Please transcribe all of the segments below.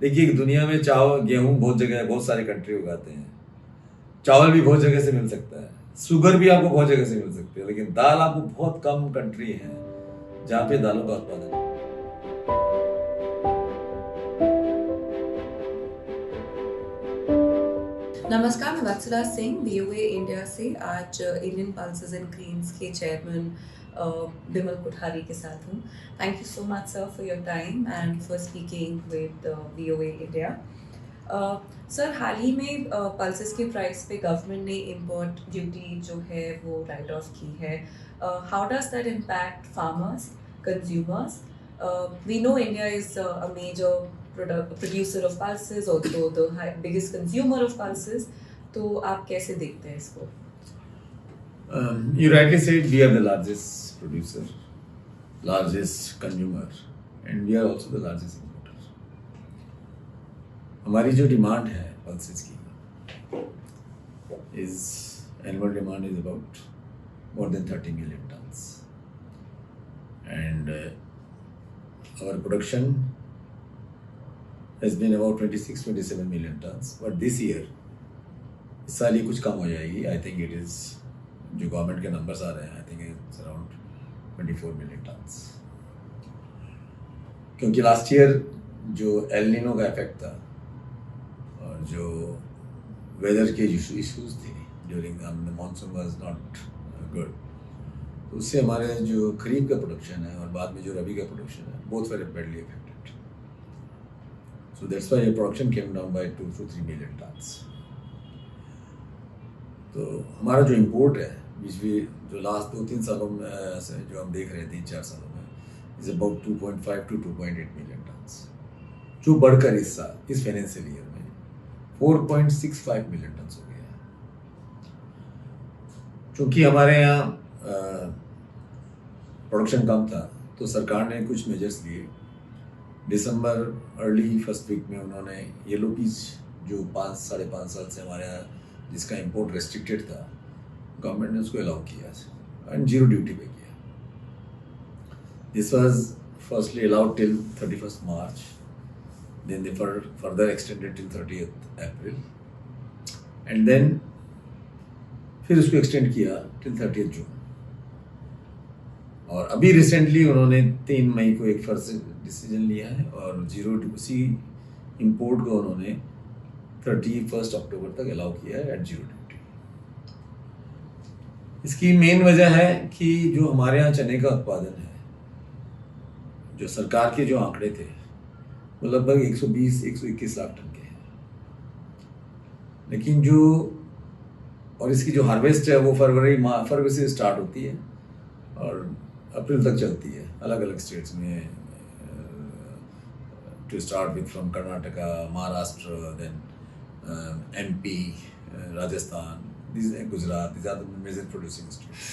देखिए दुनिया में चावल गेहूं बहुत जगह बहुत सारे कंट्री उगाते हैं, चावल भी बहुत जगह से मिल सकता है, शुगर भी आपको बहुत जगह से मिल सकती है, लेकिन दाल आपको बहुत कम कंट्री है जहाँ पे दालों का उत्पादन है। नमस्कार, मैं वत्सला सिंह वीओए इंडिया से आज इंडियन पल्सेस एंड ग्रीन्स के चेयरमैन बिमल कोठारी के साथ हूँ। Thank you so much sir for your time and for speaking with VOA India. Sir, हाल ही में पल्सेस के प्राइस पे गवर्नमेंट ने इम्पोर्ट ड्यूटी जो है वो राइट ऑफ की है। How does that impact farmers, consumers? We know India is a major producer of pulses, also the biggest consumer of pulses. तो आप कैसे देखते हैं इसको? You rightly said we are the largest producer, largest consumer, and we are also the largest importer. हमारी जो demand है pulses की is annual demand is about more than 30 million tons, and our production has been about 26-27 million tons. But this year, इस साल ये कुछ कम हो जाएगी. I think it is जो गवर्नमेंट के नंबर्स आ रहे हैं, I think it's around 24 million tons. क्योंकि लास्ट ईयर जो एल नीनो का इफेक्ट था और जो वेदर के इश्यूज थे during the monsoon was not good, तो उससे हमारे जो खरीफ का प्रोडक्शन है और बाद में जो रबी का प्रोडक्शन है both very badly affected. So that's why production came down by 2 to 3 million tons. तो हमारा जो इंपोर्ट है पिछले जो लास्ट 2-3 सालों में से जो हम देख रहे हैं 3-4 सालों में is about 2.5 to 2.8 million tons, जो बढ़कर इस साल इस फाइनेंशियल ईयर में 4.65 million tons हो गया है. क्योंकि हमारे यहाँ प्रोडक्शन कम था तो सरकार ने कुछ मेजर्स लिए. दिसंबर अर्ली फर्स्ट वीक में उन्होंने येलो पीच जो 5-5.5 साल से हमारे यहाँ जिसका इंपोर्ट रेस्ट्रिक्टेड था, गवर्नमेंट ने उसको अलाउ किया एंड जीरो ड्यूटी पे किया. This was firstly allowed till 31st March, then they further extended till 30th April, and then फिर उसको एक्सटेंड किया टिल 30th June. और अभी रिसेंटली उन्होंने 3 मई को एक फर्स्ट डिसीजन लिया है और जीरो उसी इंपोर्ट को उन्होंने 31st October तक अलाउ किया है एट जीरो ड्यूटी. इसकी मेन वजह है कि जो हमारे यहाँ चने का उत्पादन है, जो सरकार के जो आंकड़े थे वो लगभग 120-121 लाख टन के हैं, लेकिन जो और इसकी जो हार्वेस्ट है वो फरवरी से स्टार्ट होती है और अप्रैल तक चलती है अलग अलग स्टेट्स में. To start with from Karnataka, Maharashtra, then MP, Rajasthan, Gujarat, these are the major producing states.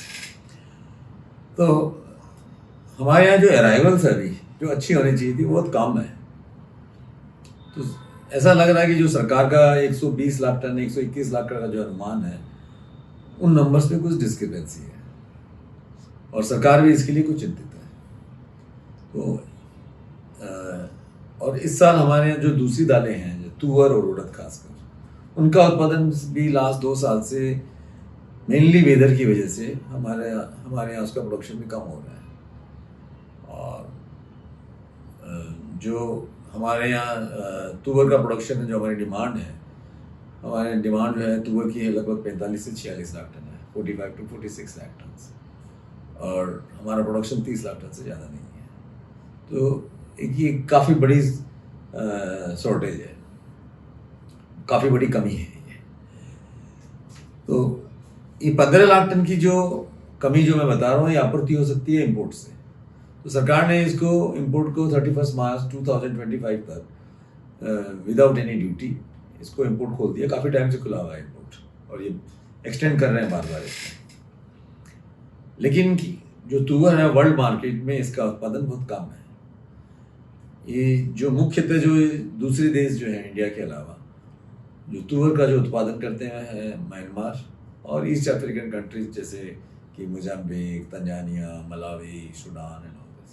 तो हमारे यहाँ जो अराइवल्स है अभी जो अच्छी होनी चाहिए थी वो बहुत कम है. तो ऐसा लग रहा है कि जो सरकार का 120 लाख टन 121 लाख टन का जो अनुमान है उन नंबर्स में कुछ डिस्क्रिपेंसी है और सरकार भी इसके लिए कुछ चिंतित है. तो और इस साल हमारे यहाँ जो दूसरी दालें हैं जो तुअर और उड़द खासकर, उनका उत्पादन भी लास्ट 2 साल से मेनली वेदर की वजह से हमारे यहाँ उसका प्रोडक्शन भी कम हो रहा है. और जो हमारे यहाँ तुअर का प्रोडक्शन है, जो हमारी डिमांड है, हमारे डिमांड जो है तुअर की है लगभग 45 से 46 लाख टन है, 45 to 46 लाख टन, और हमारा प्रोडक्शन 30 लाख टन से ज़्यादा नहीं है. तो ये काफ़ी बड़ी शॉर्टेज है, काफ़ी बड़ी कमी है ये. तो ये 15 लाख टन की जो कमी जो मैं बता रहा हूँ ये आपूर्ति हो सकती है इंपोर्ट से. तो सरकार ने इसको इंपोर्ट को 31st March 2025 तक विदाउट एनी ड्यूटी इसको इंपोर्ट खोल दिया. काफ़ी टाइम से खुला हुआ है इंपोर्ट और ये एक्सटेंड कर रहे हैं बार बार इसको. लेकिन जो तुअर है वर्ल्ड मार्केट में इसका उत्पादन बहुत कम है. ये जो मुख्यतः जो दूसरे देश जो है इंडिया के अलावा जो तुअर का जो उत्पादन करते हैं म्यांमार और ईस्ट अफ्रीकन कंट्रीज जैसे कि Mozambique, Tanzania, Malawi, Sudan and all this.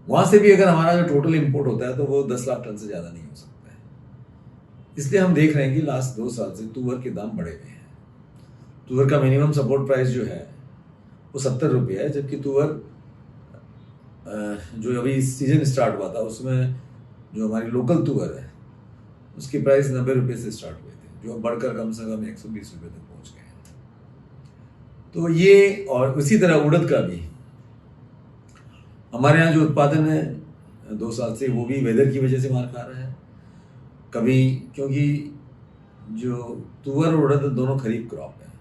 वहाँ से भी अगर हमारा जो टोटल इंपोर्ट होता है तो वो 10 लाख टन से ज़्यादा नहीं हो सकता है। इसलिए हम देख रहे हैं कि लास्ट 2 साल से तुअर के दाम बढ़े हुए हैं। तुअर का मिनिमम सपोर्ट प्राइस जो है वो 70 रुपये है, जबकि तुअर जो अभी सीजन स्टार्ट हुआ था उसमें जो हमारी लोकल तुअर है उसकी प्राइस 90 रुपये से स्टार्ट हुए थे, जो बढ़कर कम से कम 120 रुपये तक पहुंच गए हैं। तो ये, और उसी तरह उड़द का भी हमारे यहाँ जो उत्पादन है 2 साल से वो भी वेदर की वजह से मार खा रहा है। कभी, क्योंकि जो तुअर और उड़द दोनों खरीफ क्रॉप है,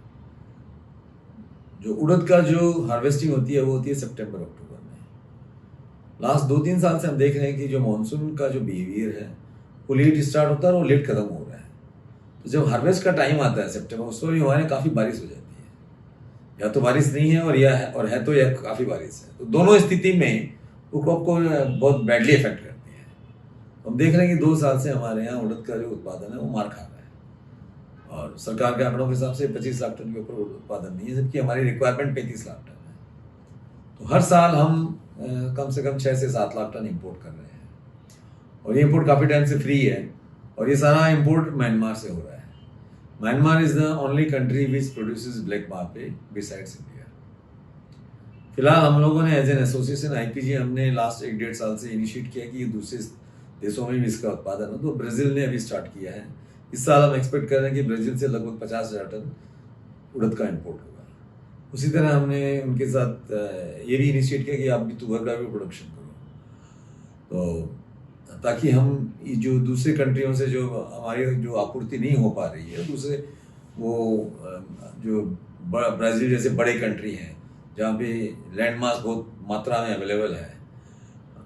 जो उड़द का जो हार्वेस्टिंग होती है वो होती है सितंबर अक्टूबर में। लास्ट 2-3 साल से हम देख रहे हैं कि जो मानसून का जो बिहेवियर है वो लेट स्टार्ट होता है और लेट खत्म हो रहा है। तो जब हार्वेस्ट का टाइम आता है सितंबर, उस समय हमारे काफ़ी बारिश हो जाती है, या तो बारिश नहीं है और है तो यह काफ़ी बारिश है। तो दोनों स्थिति में वो क्रॉप को बहुत बैडली इफेक्ट करती है। तो हम देख रहे हैं कि 2 साल से हमारे यहाँ उड़द का जो उत्पादन है वो मार खा रहा है, और सरकार के आंकड़ों के हिसाब से 25 लाख टन के ऊपर उत्पादन नहीं है, जबकि हमारी रिक्वायरमेंट 35 लाख टन है। तो हर साल हम कम से कम 6 से 7 लाख टन इंपोर्ट कर रहे हैं, और ये इंपोर्ट काफ़ी टाइम से फ्री है, और ये सारा इंपोर्ट म्यांमार से हो रहा है। Myanmar is the only country which produces black मार्के बिसाइड्स इंडिया। फिलहाल हम लोगों ने एज एन एसोसिएशन IPG हमने लास्ट 1-1.5 साल से इनिशिएट किया कि दूसरे देशों में भी इसका उत्पादन हो। तो ब्राज़ील ने अभी स्टार्ट किया है। इस साल हम एक्सपेक्ट कर रहे हैं कि ब्राज़ील से लगभग 50,000 टन उड़द का इंपोर्ट होगा। उसी तरह हमने उनके साथ ये भी इनिशिएट किया कि आप भी तुअर का भी प्रोडक्शन करो, तो ताकि हम जो दूसरे कंट्रियों से जो हमारी जो आपूर्ति नहीं हो पा रही है, दूसरे वो जो ब्राज़ील जैसे बड़े कंट्री हैं जहाँ पे लैंड मास बहुत मात्रा में अवेलेबल है,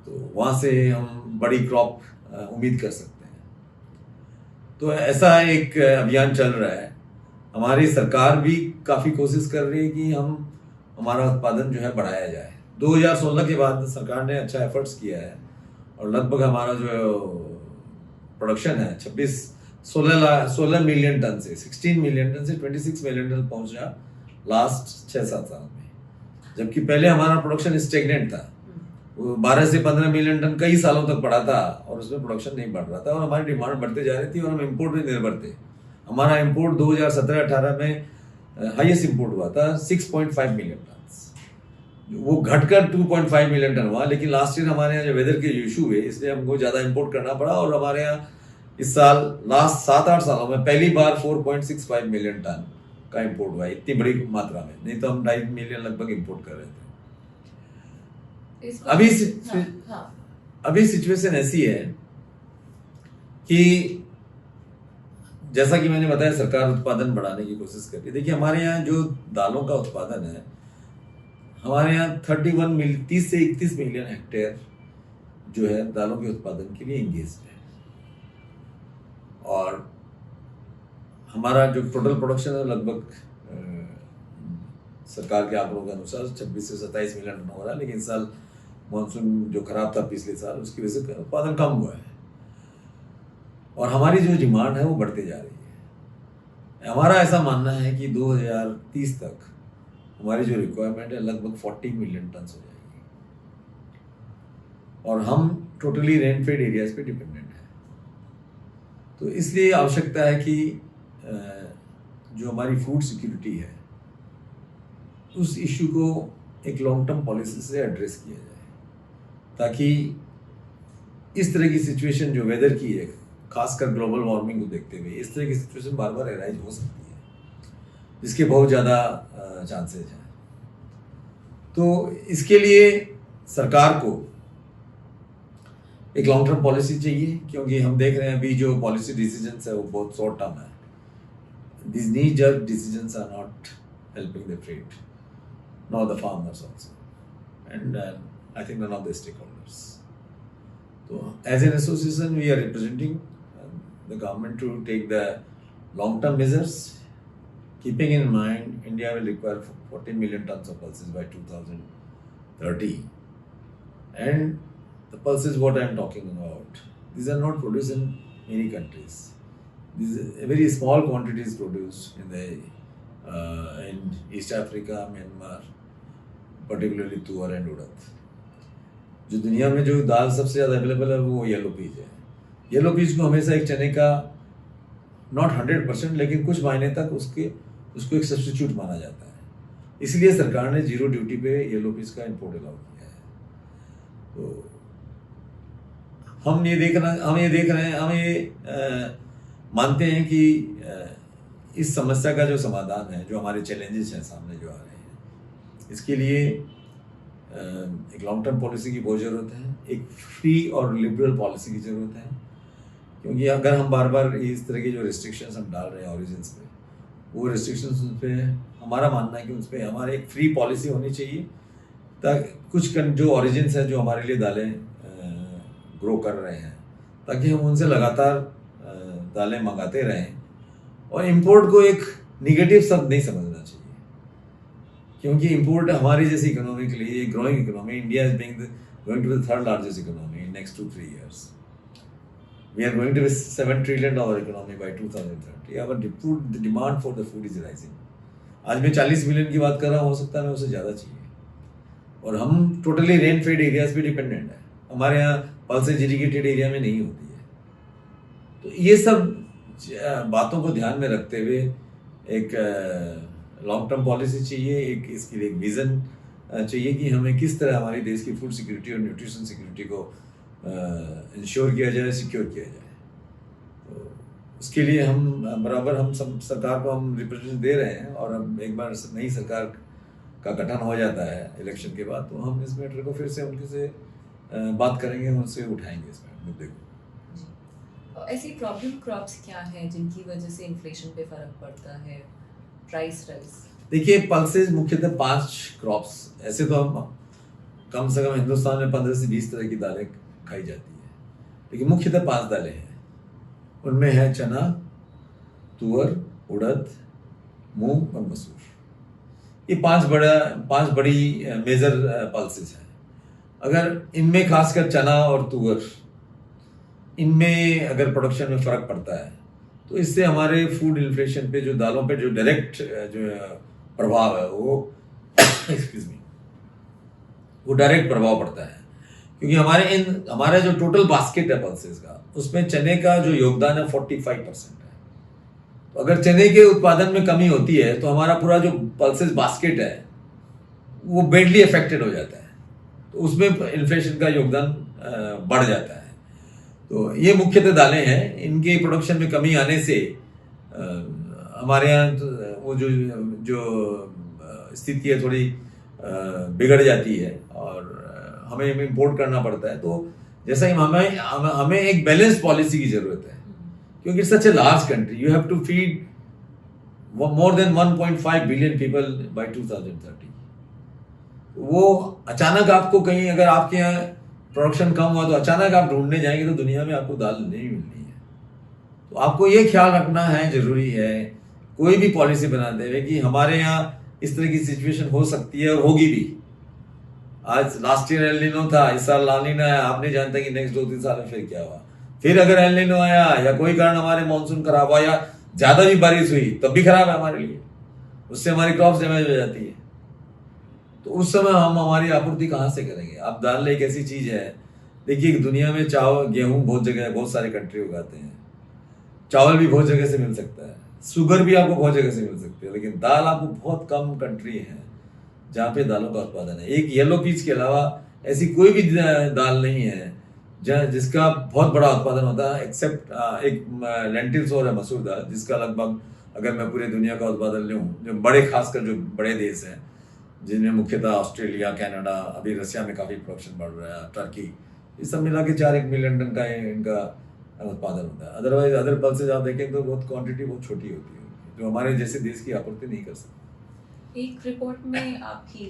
तो वहाँ से हम बड़ी क्रॉप उम्मीद कर सकते हैं। तो ऐसा एक अभियान चल रहा है। हमारी सरकार भी काफ़ी कोशिश कर रही है कि हमारा उत्पादन जो है बढ़ाया जाए। 2016 के बाद सरकार ने अच्छा एफर्ट्स किया है, और लगभग हमारा जो प्रोडक्शन है 16 मिलियन टन से 16 मिलियन टन से 26 मिलियन टन पहुंचा लास्ट 6-7 साल में, जबकि पहले हमारा प्रोडक्शन स्टेगनेंट था। वो 12 से 15 मिलियन टन कई सालों तक पड़ा था, और उसमें प्रोडक्शन नहीं बढ़ रहा था, और हमारी डिमांड बढ़ते जा रही थी, और हम इम्पोर्ट पर निर्भर थे। हमारा इम्पोर्ट 2017-18 में हाईएस्ट इम्पोर्ट हुआ था 6.5 मिलियन टन, वो घटकर 2.5 मिलियन टन हुआ। लेकिन लास्ट ईयर हमारे यहाँ जो वेदर के इशू हुए, इसलिए हमको ज़्यादा इंपोर्ट करना पड़ा, और हमारे यहाँ इस साल लास्ट 7-8 सालों में पहली बार 4.65 मिलियन टन का इंपोर्ट हुआ, इतनी बड़ी मात्रा में। नहीं तो हम 2.5 मिलियन लगभग इंपोर्ट कर रहे थे। अभी सिचुएशन ऐसी है कि जैसा कि मैंने बताया, सरकार उत्पादन बढ़ाने की कोशिश कर रही है। देखिए, हमारे यहाँ जो दालों का उत्पादन है, हमारे यहाँ 30 से 31 मिलियन हेक्टेयर जो है दालों के उत्पादन के लिए इंगेज्ड है, और हमारा जो टोटल प्रोडक्शन है लगभग सरकार के आंकड़ों के अनुसार 26 से 27 मिलियन टन हो रहा है। लेकिन इस साल मानसून जो खराब था पिछले साल, उसकी वजह से उत्पादन कम हुआ है, और हमारी जो डिमांड है वो बढ़ते जा रही है। हमारा ऐसा मानना है कि 2030 तक हमारी जो रिक्वायरमेंट है लगभग 40 मिलियन टन हो जाएगी, और हम टोटली रेनफेड एरियाज पे डिपेंडेंट है। तो इसलिए आवश्यकता है कि जो हमारी फूड सिक्योरिटी है, उस इश्यू को एक लॉन्ग टर्म पॉलिसी से एड्रेस किया जाए, ताकि इस तरह की सिचुएशन जो वेदर की है, खासकर ग्लोबल वार्मिंग को देखते हुए, इस तरह की सिचुएशन बार बार एराइज हो सकती है, जिसके बहुत ज़्यादा चांसेज हैं। तो इसके लिए सरकार को एक लॉन्ग टर्म पॉलिसी चाहिए, क्योंकि हम देख रहे हैं अभी जो पॉलिसी डिसीजंस है वो बहुत शॉर्ट टर्म है। These knee-jerk decisions are not helping the trade, nor the farmers also, and I think none of the stakeholders. So, as an association, we are representing the government to take the long-term measures, keeping in mind India will require 14 million tons of pulses by 2030, and the pulses what I am talking about, these are not produced in many countries. These are very small quantities produced in East Africa, Myanmar, particularly tuar and urad. जो दुनिया में जो दाल सबसे ज़्यादा available है वो yellow peas है। Yellow Ps को हमेशा एक चने का नॉट 100% लेकिन कुछ महीने तक उसको एक सब्स्टिट्यूट माना जाता है। इसलिए सरकार ने जीरो ड्यूटी पे येलो पीज का इंपोर्ट अलाउ किया है। तो हम ये देख रहे हैं, हम ये मानते हैं कि इस समस्या का जो समाधान है, जो हमारे चैलेंजेस हैं सामने जो आ रहे हैं, इसके लिए एक लॉन्ग टर्म पॉलिसी की बहुत ज़रूरत है, एक फ्री और लिबरल पॉलिसी की ज़रूरत है। क्योंकि अगर हम बार बार इस तरह की जो रिस्ट्रिक्शंस हम डाल रहे हैं ओरिजिन्स पे, वो रिस्ट्रिक्शंस उन पे हमारा मानना है कि उन पर हमारे एक फ्री पॉलिसी होनी चाहिए, ताकि कुछ जो ओरिजिन्स हैं जो हमारे लिए दालें ग्रो कर रहे हैं, ताकि हम उनसे लगातार दालें मंगाते रहें। और इंपोर्ट को एक निगेटिव शब्द नहीं समझना चाहिए, क्योंकि इंपोर्ट हमारी जैसी इकोनॉमी के लिए growing economy, India is going to the third largest economy in next 2-3 years. We are going to be $7 trillion economy by 2030. The demand for the food is rising. आज मैं 40 मिलियन की बात कर रहा हूँ, हो सकता है मैं उससे ज़्यादा चाहिए। और हम टोटली रेन फेड एरियाज पे डिपेंडेंट है, हमारे यहाँ पल्सेज इरिगेटेड एरिया में नहीं होती है। तो ये सब बातों को ध्यान में रखते हुए एक लॉन्ग टर्म पॉलिसी चाहिए, एक इसके लिए एक विजन चाहिए कि हमें किस तरह हमारे देश की फूड सिक्योरिटी और न्यूट्रिशन सिक्योरिटी को इंश्योर किया जाए, सिक्योर किया जाए। तो उसके लिए हम बराबर हम सब सरकार को हम रिप्रेजेंटेशन दे रहे हैं, और अब एक बार नई सरकार का गठन हो जाता है इलेक्शन के बाद, तो हम इस मैटर को फिर से उनके से बात करेंगे, उनसे उठाएंगे इस मुद्दे को। ऐसी प्रॉब्लम क्रॉप्स क्या हैं जिनकी वजह से इन्फ्लेशन पे फर्क पड़ता है, प्राइस राइज? देखिए, पल्सेज मुख्यतः 5 क्रॉप्स, ऐसे तो हम कम से कम हिंदुस्तान में 15 से 20 तरह की दालें खाई जाती है, लेकिन मुख्यतः 5 दालें हैं। उनमें है चना, तुअर, उड़द, मूंग और मसूर। ये 5 बड़ी मेजर पल्सेज हैं। अगर इनमें खासकर चना और तुअर, इनमें अगर प्रोडक्शन में फर्क पड़ता है, तो इससे हमारे फूड इन्फ्लेशन पे, जो दालों पे जो डायरेक्ट जो प्रभाव है वो एक्सक्यूज मी, वो डायरेक्ट प्रभाव पड़ता है। क्योंकि हमारा जो टोटल बास्केट है पल्सेस का, उसमें चने का जो योगदान है 45% है। तो अगर चने के उत्पादन में कमी होती है तो हमारा पूरा जो पल्सेस बास्केट है वो बेडली अफेक्टेड हो जाता है, तो उसमें इन्फ्लेशन का योगदान बढ़ जाता है। तो ये मुख्यतः दालें हैं, इनके प्रोडक्शन में कमी आने से हमारे यहाँ वो जो स्थिति है थोड़ी बिगड़ जाती है और हमें इंपोर्ट करना पड़ता है। तो जैसा कि हमें एक बैलेंस पॉलिसी की जरूरत है, क्योंकि it's such a large country, you have to feed more than 1.5 billion people by 2030। वो अचानक आपको कहीं, अगर आपके यहाँ प्रोडक्शन कम हुआ तो अचानक आप ढूंढने जाएंगे तो दुनिया में आपको दाल नहीं मिलनी है। तो आपको ये ख्याल रखना है, जरूरी है कोई भी पॉलिसी बनाते हुए, कि हमारे यहाँ इस तरह की सिचुएशन हो सकती है और होगी भी। आज लास्ट ईयर एल नीनो था, इस साल ला नीनो आया, आप नहीं जानते कि नेक्स्ट 2-3 साल में फिर क्या हुआ। फिर अगर एल नीनो आया या कोई कारण हमारे मानसून खराब हुआ या ज्यादा भी बारिश हुई, तब भी खराब है हमारे लिए, उससे हमारी क्रॉप डैमेज हो जाती है। तो उस समय हम हमारी आपूर्ति कहाँ से करेंगे? अब दाल एक ऐसी चीज है, देखिए दुनिया में चावल, गेहूं बहुत जगह, बहुत सारे कंट्री उगाते हैं, चावल भी बहुत जगह से मिल सकता है, शुगर भी आपको बहुत जगह से मिल सकती है, लेकिन दाल आपको बहुत कम कंट्री है जहाँ पे दालों का उत्पादन है। एक येलो पीच के अलावा ऐसी कोई भी दाल नहीं है जिसका बहुत बड़ा उत्पादन होता है, एक्सेप्ट एक लेंटिल्स और मसूर दाल, जिसका लगभग, अगर मैं पूरी दुनिया का उत्पादन लूँ, जो बड़े, खासकर जो बड़े देश हैं जिनमें मुख्यतः ऑस्ट्रेलिया, कनाडा, अभी रशिया में काफ़ी प्रोडक्शन बढ़ रहा है, टर्की, ये सब मिला के 4-1 मिलियन टन का इनका उत्पादन होता है। अदरवाइज अदर पल्सेज आप देखें तो बहुत क्वांटिटी बहुत छोटी होती है, जो हमारे जैसे देश की आपूर्ति नहीं कर सकती। एक रिपोर्ट में आपकी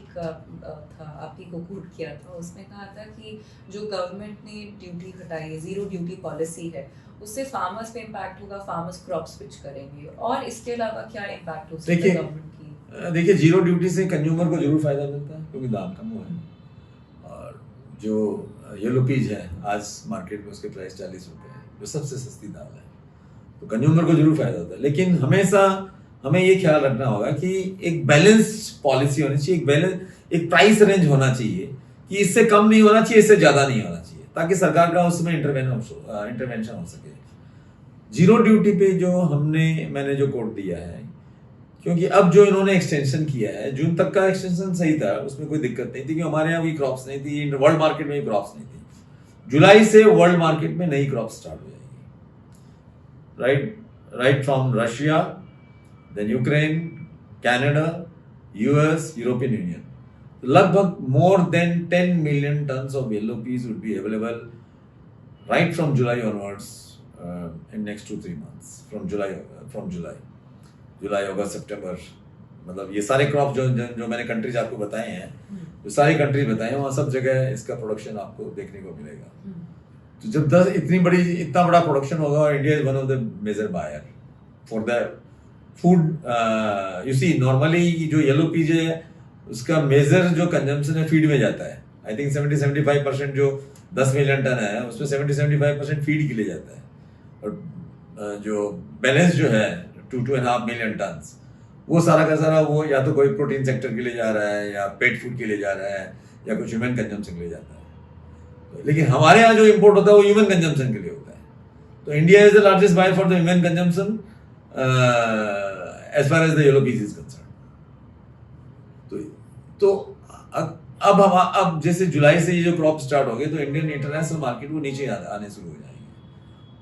को कोट किया था, उसमें कहा था कि जो गवर्नमेंट ने ड्यूटी हटाई है, जीरो ड्यूटी पॉलिसी है, उससे फार्मर्स पे इम्पैक्ट होगा, फार्मर्स क्रॉप स्विच करेंगे, और इसके अलावा क्या इम्पैक्ट हो सकता है गवर्नमेंट की? देखिए, जीरो ड्यूटी से कंज्यूमर को जरूर फायदा मिलता है, क्योंकि दाम कम हुआ है, और जो येलो पीज है आज मार्केट में उसके प्राइस 40 रुपये है, जो सबसे सस्ती दाल है, तो कंज्यूमर को जरूर फायदा होता है। लेकिन हमेशा हमें ये ख्याल रखना होगा कि एक बैलेंस पॉलिसी होनी चाहिए, एक प्राइस रेंज होना चाहिए, कि इससे कम नहीं होना चाहिए, इससे ज्यादा नहीं होना चाहिए, ताकि सरकार का उसमें इंटरवेंशन हो सके। जीरो ड्यूटी पे जो मैंने जो कोट दिया है, क्योंकि अब जो इन्होंने एक्सटेंशन किया है, जून तक का एक्सटेंशन सही था, उसमें कोई दिक्कत नहीं थी, क्योंकि हमारे यहाँ भी क्रॉप्स नहीं थी, वर्ल्ड मार्केट में भी क्रॉप्स नहीं थी। जुलाई से वर्ल्ड मार्केट में नई क्रॉप स्टार्ट हो जाएगी, right from Russia, then Ukraine, Canada, US, European Union. लगभग more than 10 million tons of yellow peas would be available right from July onwards, in next 2-3 months, from July, August, September, मतलब ये सारे crop जो मैंने countries आपको बताए हैं, जो सारी कंट्रीज बताए हैं, वहाँ सब जगह इसका प्रोडक्शन आपको देखने को मिलेगा। तो जब इतना बड़ा प्रोडक्शन होगा, और India is one of the major buyer for the food. You see normally जो येलो पीज है, उसका मेजर जो कंजम्पशन है फीड में जाता है। आई थिंक 70-75% जो 10 मिलियन टन है, उसमें 70-75% फीड के लिए जाता है, और जो बैलेंस जो है 2-2.5 मिलियन टन, वो सारा का सारा वो या तो कोई प्रोटीन सेक्टर के लिए जा रहा है, या पेट फूड के लिए जा रहा है, या कुछ ह्यूमन कंजम्पशन के लिए जाता है। लेकिन हमारे यहाँ जो इम्पोर्ट होता है वो ह्यूमन कंजम्पशन के लिए होता है। तो India is the largest buyer for the human consumption as far as the yellow peas is concern. तो अब जैसे जुलाई से ये जो क्रॉप स्टार्ट हो गए, तो इंडियन इंटरनेशनल मार्केट वो नीचे आने शुरू हो जाएंगे।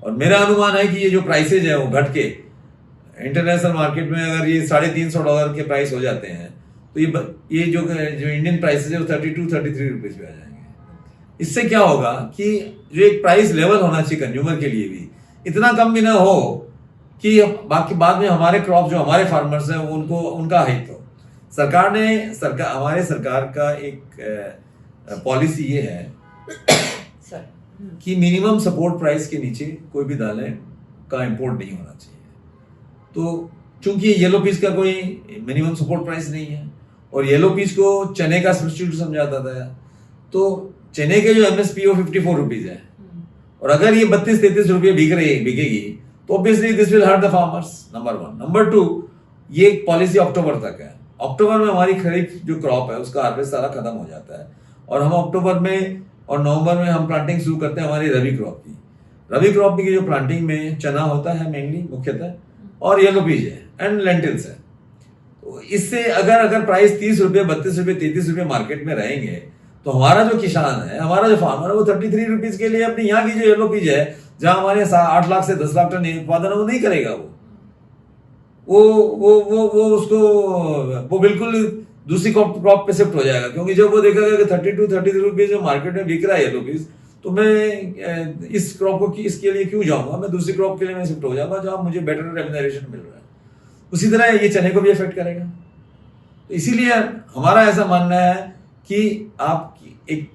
और मेरा अनुमान है कि ये जो प्राइसेज है वो घट के इंटरनेशनल मार्केट में, अगर ये $350 के प्राइस हो जाते हैं, तो ये जो इंडियन प्राइसेज है वो 32-33 रुपीज पे आ जाएंगे। इससे क्या होगा कि जो एक प्राइस लेवल होना चाहिए कंज्यूमर के लिए भी, इतना कम भी ना हो कि बाकी बाद में हमारे क्रॉप जो हमारे फार्मर्स हैं उनका हित हो। हमारे सरकार का एक पॉलिसी ये है कि मिनिमम सपोर्ट प्राइस के नीचे कोई भी दालें का इंपोर्ट नहीं होना चाहिए। तो चूंकि येलो पीस का कोई मिनिमम सपोर्ट प्राइस नहीं है, और येलो पीस को चने का सब्स्टिट्यूट समझा जाता था, तो चने के जो एमएसपी वो 54 रुपीज है, और अगर ये 32-33 रुपये बिकेगी, तो obviously this will hurt the farmers, number 1। Number 2, ये पॉलिसी अक्टूबर तक है। अक्टूबर में हमारी खरीफ जो क्रॉप है उसका हार्वेस्ट सारा खत्म हो जाता है, और हम अक्टूबर में और नवंबर में हम प्लांटिंग शुरू करते हैं हमारी रबी क्रॉप की। रबी क्रॉप की जो प्लांटिंग में चना होता है मेनली, मुख्यतः, और येलो पीज है एंड लेंटिल्स है। तो इससे अगर प्राइस 30 रुपये, 32 रुपये, 33 रुपये मार्केट में रहेंगे, तो हमारा जो किसान है, हमारा जो फार्मर है, वो 33 रुपीज के लिए अपनी यहाँ की जो येलो पीज है, जहां हमारे 8 लाख से 10 लाख टन उत्पादन वो नहीं करेगा। वो बिल्कुल दूसरी क्रॉप पे शिफ्ट हो जाएगा, क्योंकि जब वो देखेगा कि 32-33 रुपीज जो मार्केट में बिक रहा है येलो पीस, तो मैं इस क्रॉप को इसके लिए क्यों जाऊंगा, मैं दूसरी क्रॉप के लिए मैं शिफ्ट हो जाऊंगा जहां मुझे बेटर रेम्यूनरेशन मिल रहा है। उसी तरह ये चने को भी इफेक्ट करेगा। तो इसीलिए हमारा ऐसा मानना है कि आपकी एक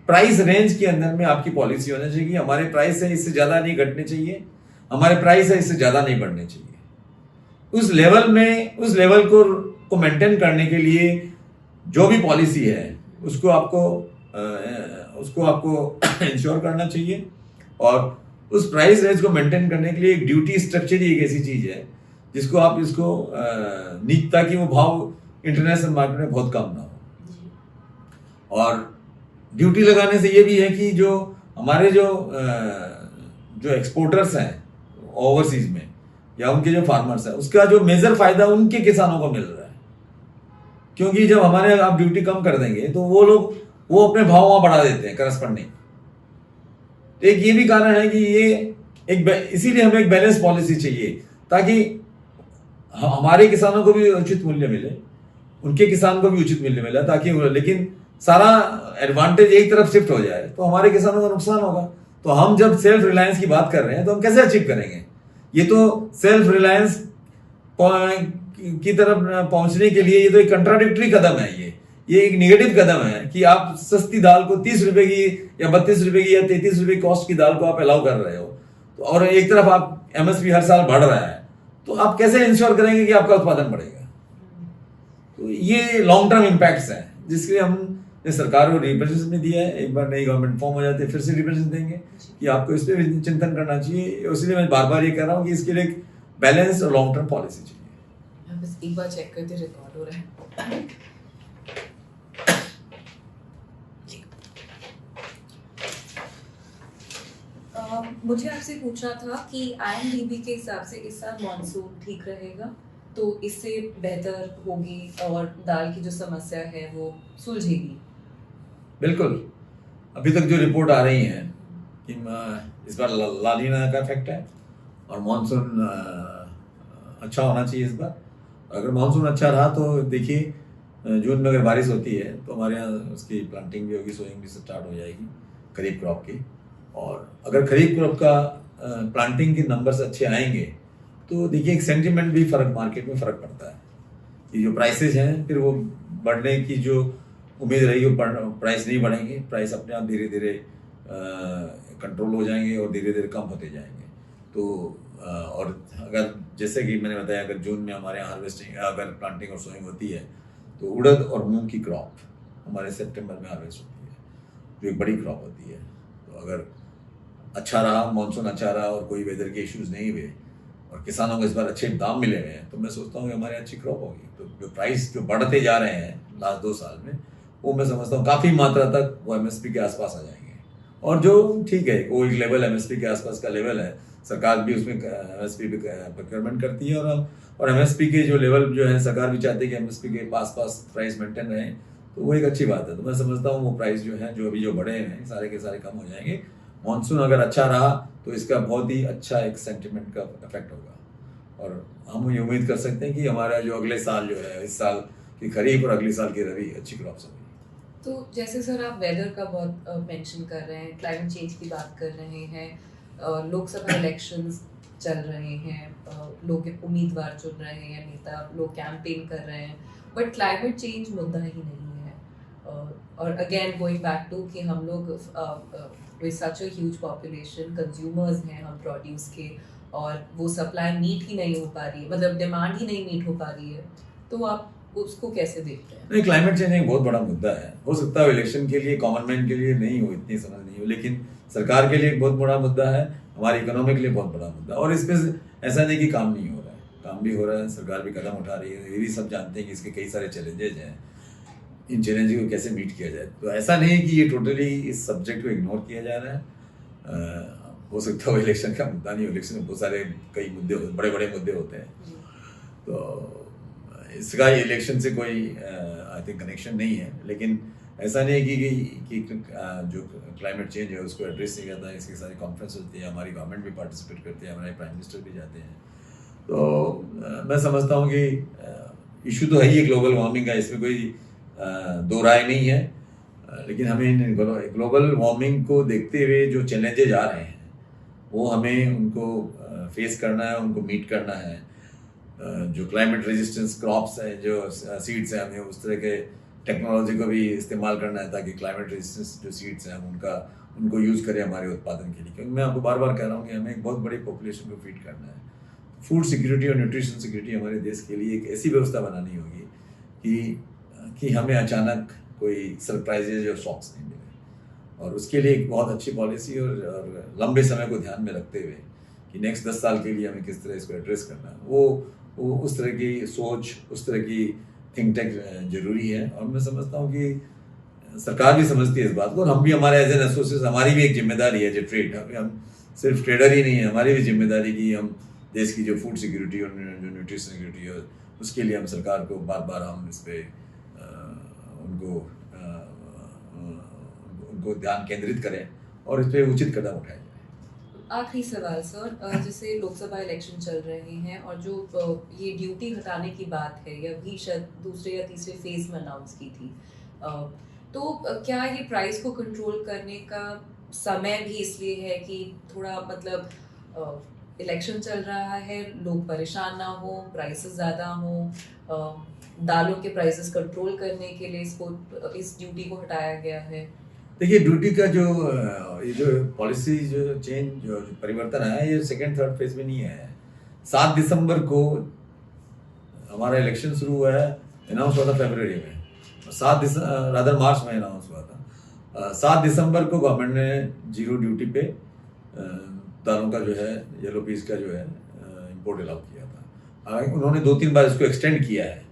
प्राइस रेंज के अंदर में आपकी पॉलिसी होनी चाहिए कि हमारे प्राइस है इससे ज्यादा नहीं घटने चाहिए, हमारे प्राइस है इससे ज्यादा नहीं बढ़ने चाहिए। उस लेवल को मेंटेन करने के लिए जो भी पॉलिसी है उसको आपको इंश्योर करना चाहिए, और उस प्राइस रेंज को मेंटेन करने के लिए एक ड्यूटी स्ट्रक्चर ही एक ऐसी चीज है जिसको आप ताकि वो भाव इंटरनेशनल मार्केट में बहुत कम ना हो। और ड्यूटी लगाने से ये भी है कि जो हमारे जो एक्सपोर्टर्स हैं ओवरसीज में, या उनके जो फार्मर्स है, उसका जो मेजर फायदा उनके किसानों को मिल रहा है। क्योंकि जब हमारे आप ड्यूटी कम कर देंगे, तो वो अपने भाव वहां बढ़ा देते हैं करस्पॉन्डिंग। तो एक ये भी कारण है कि इसीलिए हमें एक बैलेंस पॉलिसी चाहिए, ताकि हमारे किसानों को भी उचित मूल्य मिले, उनके किसान को भी उचित मूल्य मिले, ताकि लेकिन सारा एडवांटेज एक तरफ शिफ्ट हो जाए तो हमारे किसानों का नुकसान होगा। तो हम जब सेल्फ रिलायंस की बात कर रहे हैं, तो हम कैसे अचीव करेंगे? ये तो सेल्फ रिलायंस की तरफ पहुंचने के लिए ये तो एक कंट्राडिक्टरी कदम है, ये एक निगेटिव कदम है कि आप सस्ती दाल को 30 रुपए की या 32 रुपए की या 33 रुपए कॉस्ट की दाल को आप अलाउ कर रहे हो, तो और एक तरफ आप एमएसपी हर साल बढ़ रहा है, तो आप कैसे इंश्योर करेंगे कि आपका उत्पादन बढ़ेगा? तो ये लॉन्ग टर्म इम्पैक्ट्स हैं, जिसके लिए हमने सरकार को रिप्रेजेंटेशन दिया है। एक बार नई गवर्नमेंट फॉर्म हो जाती है, फिर से रिप्रेजेंटेशन देंगे कि आपको इस पर चिंतन करना चाहिए। इसलिए मैं बार बार ये कह रहा हूँ कि इसके लिए एक बैलेंस और लॉन्ग टर्म पॉलिसी चाहिए। बस एक बार चेक करते रिकॉर्ड हो रहा है। मुझे आपसे पूछना था कि IMDb के हिसाब से इस साल मॉनसून ठीक रहेगा, तो इससे बेहतर होगी और दाल की जो समस्या है वो सुलझेगी। बिल्कुल। अभी तक जो रिपोर्ट आ रही है कि इस बार लानीना का इफेक्ट है और मानसून अच्छा होना चाहिए इस बार। अगर मानसून अच्छा रहा तो देखिए जून में अगर बारिश होती है तो हमारे यहाँ उसकी प्लांटिंग भी होगी, सोइंग भी स्टार्ट हो जाएगी खरीफ क्रॉप की। और अगर खरीफ क्रॉप का प्लांटिंग के नंबर्स अच्छे आएंगे तो देखिए एक सेंटिमेंट भी मार्केट में फ़र्क पड़ता है। ये जो प्राइसेज हैं फिर वो बढ़ने की जो उम्मीद रही वो प्राइस नहीं बढ़ेंगे, प्राइस अपने आप धीरे धीरे कंट्रोल हो जाएंगे और धीरे धीरे कम होते जाएंगे। तो और अगर जैसे कि मैंने बताया अगर जून में हमारे यहाँ हार्वेस्टिंग अगर प्लांटिंग और सोइंग होती है तो उड़द और मूंग की क्रॉप हमारे सितंबर में हार्वेस्ट होती है जो एक बड़ी क्रॉप होती है। तो अगर अच्छा रहा, मानसून अच्छा रहा और कोई वेदर के इश्यूज नहीं हुए और किसानों को इस बार अच्छे दाम मिले हुए हैं तो मैं सोचता हूँ कि हमारे अच्छी क्रॉप होगी। तो जो प्राइस जो बढ़ते जा रहे हैं लास्ट 2 साल में वो मैं समझता हूँ काफ़ी मात्रा तक वो MSP के आसपास आ जाएंगे। और जो ठीक है वो एक लेवल MSP के आसपास का लेवल है, सरकार भी उसमें MSP पे प्रोक्योरमेंट करती है और MSP के जो लेवल जो है सरकार भी चाहती है कि MSP के पास प्राइस मेंटेन रहे, तो वो एक अच्छी बात है। तो मैं समझता हूँ वो प्राइस जो है जो अभी जो बढ़े हैं सारे के सारे कम हो जाएंगे। मानसून अगर अच्छा रहा तो इसका बहुत ही अच्छा एक सेंटिमेंट का इफेक्ट होगा और हम ये उम्मीद कर सकते हैं कि हमारा जो अगले साल जो है इस साल की खरीफ और अगले साल की रबी अच्छी क्रॉप्स होगी। तो जैसे सर आप वेदर का बहुत मेंशन कर रहे हैं, क्लाइमेट चेंज की बात कर रहे हैं, लोकसभा इलेक्शंस चल रहे हैं, लोग उम्मीदवार चुन रहे हैं, नेता लोग कैंपेन कर रहे हैं, बट क्लाइमेट चेंज मुद्दा ही नहीं है। और अगेन गोइंग बैक टू कि हम लोग with such a huge population consumers हैं हम प्रोड्यूस के और वो सप्लाई मीट ही नहीं हो पा रही है, मतलब डिमांड ही नहीं मीट हो पा रही है, तो आप उसको कैसे देखते हैं? नहीं, क्लाइमेट चेंज एक बहुत बड़ा मुद्दा है। हो सकता है इलेक्शन के लिए कॉमन मैन के लिए नहीं हो, इतनी समझ नहीं हो, लेकिन सरकार के लिए एक बहुत बड़ा मुद्दा है, हमारी इकोनॉमी के लिए बहुत बड़ा मुद्दा है। और इस पर ऐसा नहीं कि काम नहीं हो रहा है, काम भी हो रहा है, सरकार भी कदम उठा रही है। ये भी सब जानते हैं कि इसके कई सारे चैलेंजेज हैं, इन चैलेंज को कैसे मीट किया जाए। तो ऐसा नहीं है कि ये टोटली इस सब्जेक्ट को इग्नोर किया जा रहा है। हो सकता है इलेक्शन का मुद्दा नहीं हो, इलेक्शन में बहुत सारे कई मुद्दे बड़े बड़े मुद्दे होते हैं, तो इसका इलेक्शन से कोई आई थिंक कनेक्शन नहीं है। लेकिन ऐसा नहीं है कि जो क्लाइमेट चेंज है उसको एड्रेस नहीं करता है। इसकी सारी कॉन्फ्रेंस होती है, हमारी गवर्नमेंट भी पार्टिसिपेट करती है, हमारे प्राइम मिनिस्टर भी जाते हैं। तो मैं समझता हूँ कि इशू तो है ही ग्लोबल वार्मिंग का, इसमें कोई दो राय नहीं है। लेकिन हमें ग्लोबल वार्मिंग को देखते हुए जो चैलेंजेज आ रहे हैं वो हमें उनको फेस करना है, उनको मीट करना है। जो क्लाइमेट रेजिस्टेंस क्रॉप्स हैं, जो सीड्स हैं, हमें उस तरह के टेक्नोलॉजी को भी इस्तेमाल करना है ताकि क्लाइमेट रेजिस्टेंस जो सीड्स हैं हम उनको यूज़ करें हमारे उत्पादन के लिए। क्योंकि मैं आपको बार बार कह रहा हूँ कि हमें एक बहुत बड़ी पॉपुलेशन को फीड करना है। फूड सिक्योरिटी और न्यूट्रिशन सिक्योरिटी हमारे देश के लिए एक ऐसी व्यवस्था बनानी होगी कि हमें अचानक कोई सरप्राइजेज और शॉक्स नहीं मिले। और उसके लिए एक बहुत अच्छी पॉलिसी और लंबे समय को ध्यान में रखते हुए कि नेक्स्ट 10 साल के लिए हमें किस तरह इसको एड्रेस करना है, वो उस तरह की सोच, उस तरह की थिंक टैंक जरूरी है। और मैं समझता हूँ कि सरकार भी समझती है इस बात को और हम भी, हमारे एज एन एसोसिएशन हमारी भी एक जिम्मेदारी है जो ट्रेड, हम सिर्फ ट्रेडर ही नहीं है, हमारी भी जिम्मेदारी कि हम देश की जो फूड सिक्योरिटी और जो न्यूट्रिशन सिक्योरिटी है उसके लिए हम सरकार को बार बार हम इस पर उनको ध्यान केंद्रित करें और इस पर उचित कदम उठाएं। आखिरी सवाल सर, जैसे लोकसभा इलेक्शन चल रहे हैं और जो ये ड्यूटी हटाने की बात है या भी शायद दूसरे या तीसरे फेज में अनाउंस की थी, तो क्या ये प्राइस को कंट्रोल करने का समय भी इसलिए है कि थोड़ा मतलब इलेक्शन चल रहा है, लोग परेशान ना हो, प्राइसेस ज़्यादा हो, दालों के प्राइसेस कंट्रोल करने के लिए इस ड्यूटी को हटाया गया है? देखिए, ड्यूटी का ये जो पॉलिसी जो चेंज जो परिवर्तन आया ये सेकेंड थर्ड फेज में नहीं है। 7 दिसंबर को हमारा इलेक्शन शुरू हुआ है, अनाउंस हुआ था फरवरी में, 7 मार्च में अनाउंस हुआ था। 7 दिसंबर को गवर्नमेंट ने जीरो ड्यूटी पे दालों का जो है, येलो पीस का जो है इम्पोर्ट अलाउ किया था। उन्होंने 2-3 बार इसको एक्सटेंड किया है।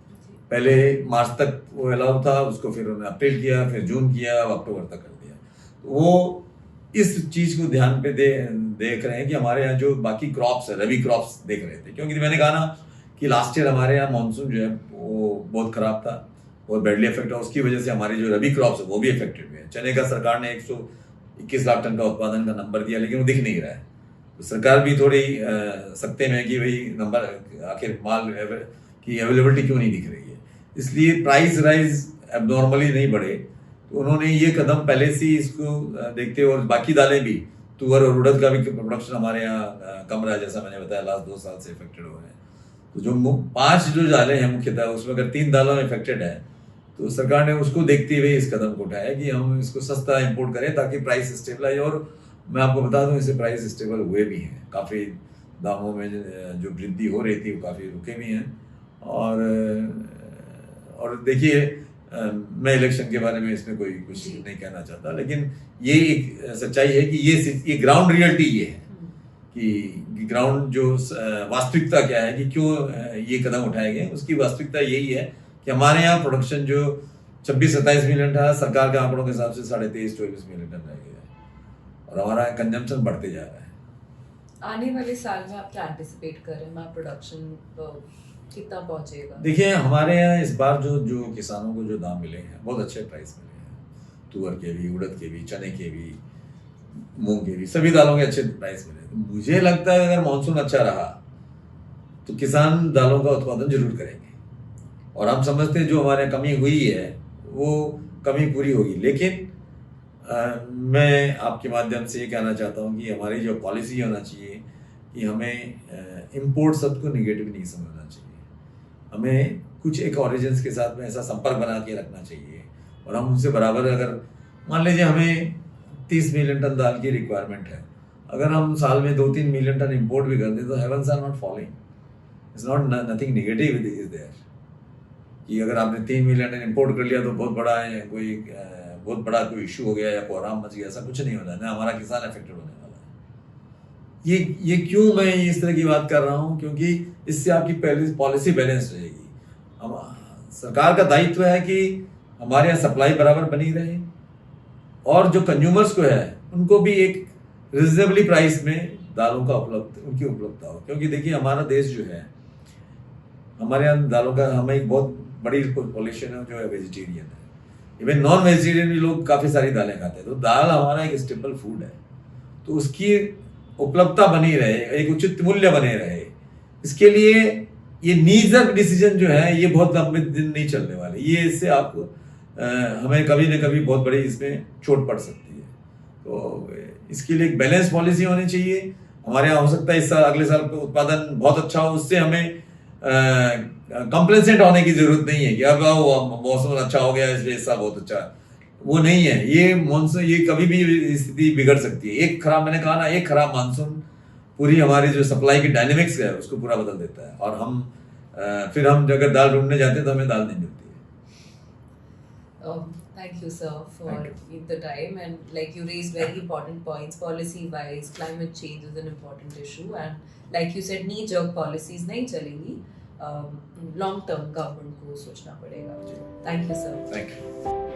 पहले मार्च तक वो अलाउ था, उसको फिर उन्होंने अप्रैल किया, फिर जून किया, अब अक्टूबर तक कर दिया। तो वो इस चीज को ध्यान पे देख रहे हैं कि हमारे यहाँ जो बाकी क्रॉप्स है, रबी क्रॉप्स देख रहे थे, क्योंकि मैंने कहा ना कि लास्ट ईयर हमारे यहाँ मानसून जो है वो बहुत खराब था, बहुत बैडली इफेक्ट हुआ, उसकी वजह से हमारे जो रबी क्रॉप्स है वो भी इफेक्टेड हुए हैं। चने का सरकार ने 121 लाख टन का उत्पादन का नंबर दिया, लेकिन वो दिख नहीं रहा है। तो सरकार भी थोड़ी सकते में है कि भाई नंबर आखिर माल की अवेलेबिलिटी क्यों नहीं दिख रही है, इसलिए प्राइस राइज एबनॉर्मली नहीं बढ़े। तो उन्होंने ये कदम पहले से ही इसको देखते हुए, और बाकी दालें भी, तुअर और उड़द का भी प्रोडक्शन हमारे यहाँ कम रहा है, जैसा मैंने बताया लास्ट 2 साल से इफेक्टेड हो रहे हैं। तो जो 5 जो दालें हैं मुख्यतः, उसमें अगर 3 दालों में इफेक्टेड है तो सरकार ने उसको देखते हुए इस कदम को उठाया कि हम इसको सस्ता इंपोर्ट करें ताकि प्राइस स्टेबलाइज। और मैं आपको बता दूं, इससे प्राइस स्टेबल हुए भी हैं, काफ़ी दामों में जो वृद्धि हो रही थी वो काफ़ी रुके भी हैं। और देखिए, मैं इलेक्शन के बारे में इसमें कोई कुछ नहीं कहना चाहता, लेकिन ये एक सच्चाई है कि ये ग्राउंड रियलिटी ये है कि ग्राउंड जो वास्तविकता क्या है कि क्यों ये कदम उठाए गए। उसकी वास्तविकता यही है कि हमारे यहाँ प्रोडक्शन जो 26-27 मिलियन था, सरकार के आंकड़ों के हिसाब से 23-24 मिलियन टन रह गया है, और हमारा कंजम्पशन बढ़ते जा रहा है। आने वाले साल में आप क्या एंटिसिपेट कर रहे हैं, प्रोडक्शन कितना पहुंचेगा? देखिए, हमारे यहाँ इस बार जो किसानों को जो दाम मिले हैं बहुत अच्छे प्राइस मिले हैं, तुअर के भी, उड़द के भी, चने के भी, मूंग के भी, सभी दालों के अच्छे प्राइस मिले। तो मुझे लगता है अगर मानसून अच्छा रहा तो किसान दालों का उत्पादन जरूर करेंगे, और हम समझते हैं जो हमारे कमी हुई है वो कमी पूरी होगी। लेकिन मैं आपके माध्यम से ये कहना चाहता हूँ कि हमारी जो पॉलिसी होना चाहिए कि हमें इंपोर्ट सबको निगेटिव नहीं समझना चाहिए। हमें कुछ एक ऑरिजिन्स के साथ में ऐसा संपर्क बना के रखना चाहिए, और हम उनसे बराबर, अगर मान लीजिए हमें 30 मिलियन टन दाल की रिक्वायरमेंट है, अगर हम साल में 2-3 मिलियन टन इंपोर्ट भी कर दें तो heavens are not following, it's not nothing negative is there. कि अगर आपने 3 मिलियन टन इंपोर्ट कर लिया तो बहुत बड़ा कोई इशू हो गया या कोहराम मच गया, ऐसा कुछ नहीं होता है ना, हमारा किसान अफेक्टेड होने वाला है। ये क्यों मैं इस तरह की बात कर रहा हूँ, क्योंकि इससे आपकी पॉलिसी बैलेंस रहेगी। सरकार का दायित्व है कि हमारे यहाँ सप्लाई बराबर बनी रहे, और जो कंज्यूमर्स को है उनको भी एक रिजनेबली प्राइस में दालों का उनकी उपलब्धता हो। क्योंकि देखिए, हमारा देश जो है, हमारे यहाँ दालों का, हमें एक बहुत बड़ी पॉपुलेशन है जो है वेजिटेरियन है, इवन नॉन वेजिटेरियन भी लोग काफ़ी सारी दालें खाते हैं। तो दाल हमारा एक स्टेपल फूड है, तो उसकी उपलब्धता बनी रहे, एक उचित मूल्य बने रहे, इसके लिए ये नीजर डिसीजन जो है ये बहुत लंबे दिन नहीं चलने वाले। ये इससे आपको हमें कभी न कभी बहुत बड़ी इसमें चोट पड़ सकती है। तो इसके लिए एक बैलेंस पॉलिसी होनी चाहिए। हमारे यहाँ हो सकता है इस साल, अगले साल उत्पादन बहुत अच्छा हो, उससे हमें कंप्लेसेंट होने की जरूरत नहीं है कि अब मौसम अच्छा हो गया इसलिए इस साल बहुत अच्छा है, वो नहीं है। ये मानसून, ये कभी भी स्थिति बिगड़ सकती है। मैंने कहा ना, एक खराब मानसून पूरी हमारी जो सप्लाई की डायनेमिक्स है उसको पूरा बदल देता है, और फिर हम अगर दाल ढूंढने जाते हैं तो हमें दाल नहीं मिलती है। Thank you, sir, for the time, and like you raised very important points. Policy-wise, climate change is an important issue, and like you said, knee-jerk policies नहीं चलेंगी. Long-term government को सोचना पड़ेगा. Thank you, sir. Thank you.